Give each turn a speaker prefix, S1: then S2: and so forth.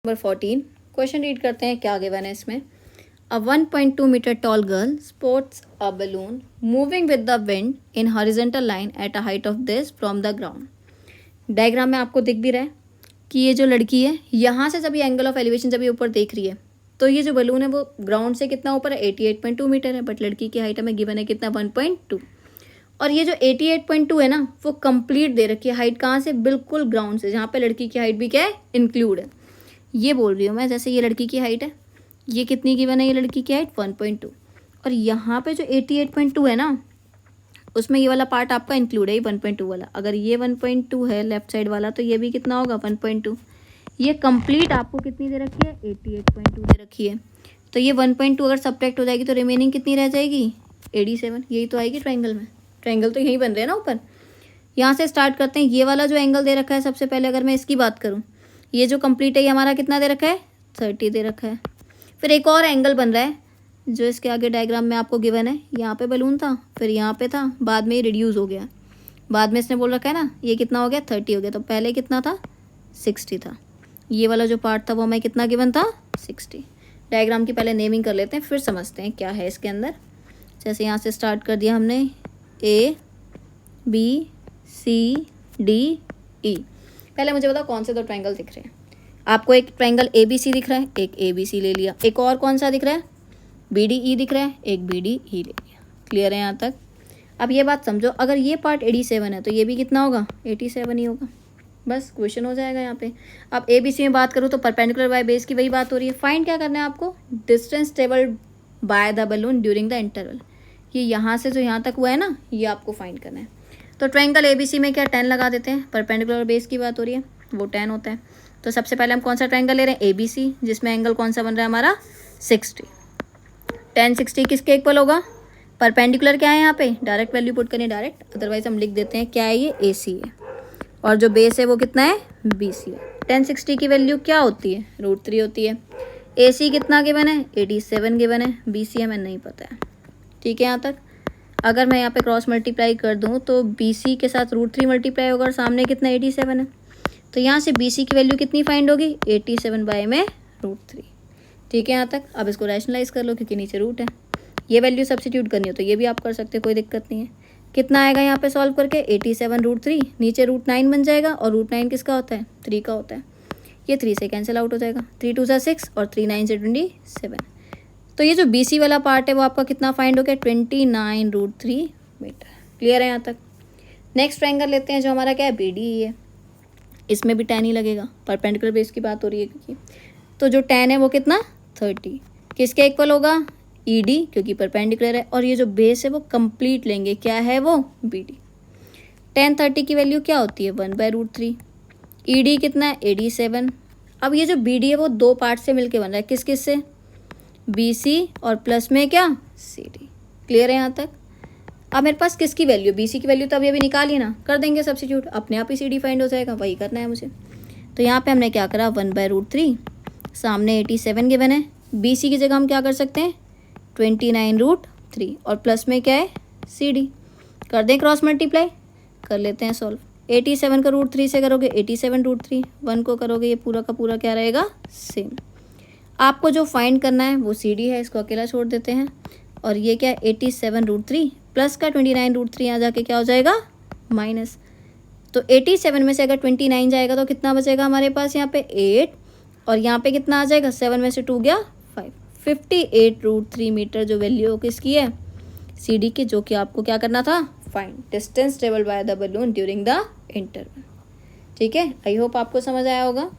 S1: Number 14 question read करते हैं, क्या गिवन है इसमें। A 1.2 metre tall girl sports a balloon moving with the wind in horizontal line at a height of this from the ground. Diagram में आपको दिख भी रहा है कि ये जो लड़की है यहाँ से जब ये एंगल ऑफ एलिवेशन जब ये ऊपर देख रही है तो ये जो बलून है वो ग्राउंड से कितना ऊपर है, 88.2 मीटर है, बट लड़की की हाइट हमें गिवन है कितना, 1.2। और ये जो 88.2 है ना वो कंप्लीट दे रखी है हाइट कहाँ से, बिल्कुल ग्राउंड से, जहाँ पे लड़की की हाइट भी क्या है, इंक्लूड है। ये बोल रही हूँ मैं, जैसे ये लड़की की हाइट है, ये कितनी गिवन है, ये लड़की की हाइट 1.2, और यहाँ पे जो 88.2 है ना उसमें ये वाला पार्ट आपका इंक्लूड है, ये 1.2 वाला। अगर ये 1.2 है लेफ्ट साइड वाला तो ये भी कितना होगा, 1.2। ये कंप्लीट आपको कितनी दे रखी है, 88.2 दे रखी है। तो ये 1.2 अगर सब्ट्रैक्ट हो जाएगी तो रिमेनिंग कितनी रह जाएगी, 87। यही तो आएगी ट्रायंगल में, ट्रायंगल तो यही बन रहे हैं ना ऊपर। यहाँ से स्टार्ट करते हैं। ये वाला जो एंगल दे रखा है सबसे पहले अगर मैं इसकी बात करूँ, ये जो कंप्लीट है ये हमारा कितना दे रखा है, 30 दे रखा है। फिर एक और एंगल बन रहा है जो इसके आगे डायग्राम में आपको गिवन है। यहाँ पे बलून था, फिर यहाँ पे था, बाद में ये रिड्यूस हो गया, बाद में इसने बोल रखा है ना ये कितना हो गया, 30 हो गया। तो पहले कितना था, 60 था। ये वाला जो पार्ट था वो हमें कितना गिवन था, 60। डायग्राम की पहले नेमिंग कर लेते हैं फिर समझते हैं क्या है इसके अंदर। जैसे यहाँ से स्टार्ट कर दिया हमने, A B C D E। पहले मुझे बताओ कौन से दो ट्रायंगल दिख रहे हैं आपको। एक ट्रायंगल ABC दिख रहा है, एक ABC ले लिया। एक और कौन सा दिख रहा है, BDE दिख रहा है, एक BDE ले लिया। क्लियर है यहाँ तक। अब ये बात समझो, अगर ये पार्ट 87 है तो ये भी कितना होगा, 87 ही होगा। बस क्वेश्चन हो जाएगा यहाँ पे। अब ABC में बात करूँ तो परपेंडिकुलर बाय बेस की वही बात हो रही है। फाइंड क्या करना है आपको, distance travelled by the balloon during the interval. ये यहाँ से जो यहाँ तक हुआ है ना ये आपको फाइंड करना है। तो ट्रायंगल ABC में क्या 10 लगा देते हैं, परपेंडिकुलर बेस की बात हो रही है, वो 10 होता है। तो सबसे पहले हम कौन सा ट्रायंगल ले रहे हैं, ABC, जिसमें एंगल कौन सा बन रहा है हमारा, 60। 10 60 किसके इक्वल होगा, परपेंडिकुलर क्या है यहाँ पे, डायरेक्ट वैल्यू पुट करनी डायरेक्ट, अदरवाइज हम लिख देते हैं क्या है, ये AC है, और जो बेस है वो कितना है, BC है। 10 60 की वैल्यू क्या होती है, √3 होती है। AC कितना गिवन है, 87 गिवन है, BC हमें नहीं पता है। ठीक है यहाँ तक। अगर मैं यहाँ पे क्रॉस मल्टीप्लाई कर दूँ तो BC के साथ √3 मल्टीप्लाई होगा और सामने कितना 87 है। तो यहाँ से BC की वैल्यू कितनी फाइंड होगी, 87 बाय में √3। ठीक है यहाँ तक। अब इसको रैशनलाइज कर लो क्योंकि नीचे रूट है। ये वैल्यू सब्स्टिट्यूट करनी हो तो ये भी आप कर सकते हो, कोई दिक्कत नहीं है। कितना आएगा यहाँ पे सॉल्व करके, 87 √3, नीचे √9 बन जाएगा, और √9 किसका होता है, 3 का होता है। ये 3 से कैंसिल आउट हो जाएगा, 3 2 सा 6 और 3 9 से 27। तो ये जो BC वाला पार्ट है वो आपका कितना फाइंड हो गया, 29 √3 मीटर। क्लियर है यहाँ तक। नेक्स्ट ट्रायंगल लेते हैं जो हमारा क्या है, BDE है। इसमें भी 10 ही लगेगा, परपेंडिकुलर बेस की बात हो रही है क्योंकि। तो जो 10 है वो कितना, 30, किसके इक्वल होगा, ED, क्योंकि परपेंडिकुलर है, और ये जो बेस है वो कंप्लीट लेंगे, क्या है वो, BD। 10 30 की वैल्यू क्या होती है, 1/√3। ED कितना है, 87। अब ये जो BD है वो दो पार्ट से मिलके बन रहा है, किस किस से, BC और प्लस में क्या, CD। क्लियर है यहाँ तक। अब मेरे पास किसकी वैल्यू, BC की वैल्यू तो अभी निकाली ना, कर देंगे सब्स्टिट्यूट, अपने आप ही CD फाइंड हो जाएगा, वही करना है मुझे। तो यहाँ पे हमने क्या करा, 1/√3, सामने 87 गिवन है, BC की जगह हम क्या कर सकते हैं, 29 √3, और प्लस में क्या है, CD। कर दें क्रॉस मल्टीप्लाई, कर लेते हैं सॉल्व। 87 का √3 से करोगे 87 √3, 1 को करोगे ये पूरा का पूरा क्या रहेगा, सेम। आपको जो फाइंड करना है वो CD है, इसको अकेला छोड़ देते हैं। और ये क्या है, 87 √3 प्लस का 29 √3 यहाँ जाके क्या हो जाएगा, माइनस। तो 87 में से अगर 29 जाएगा तो कितना बचेगा हमारे पास यहाँ पे 8, और यहाँ पे कितना आ जाएगा, 7 में से 2 गया 5, 58 √3 मीटर जो वैल्यू किसकी है, CD की, जो कि आपको क्या करना था, find distance travelled by the balloon during the interval. ठीक है, आई होप आपको समझ आया होगा।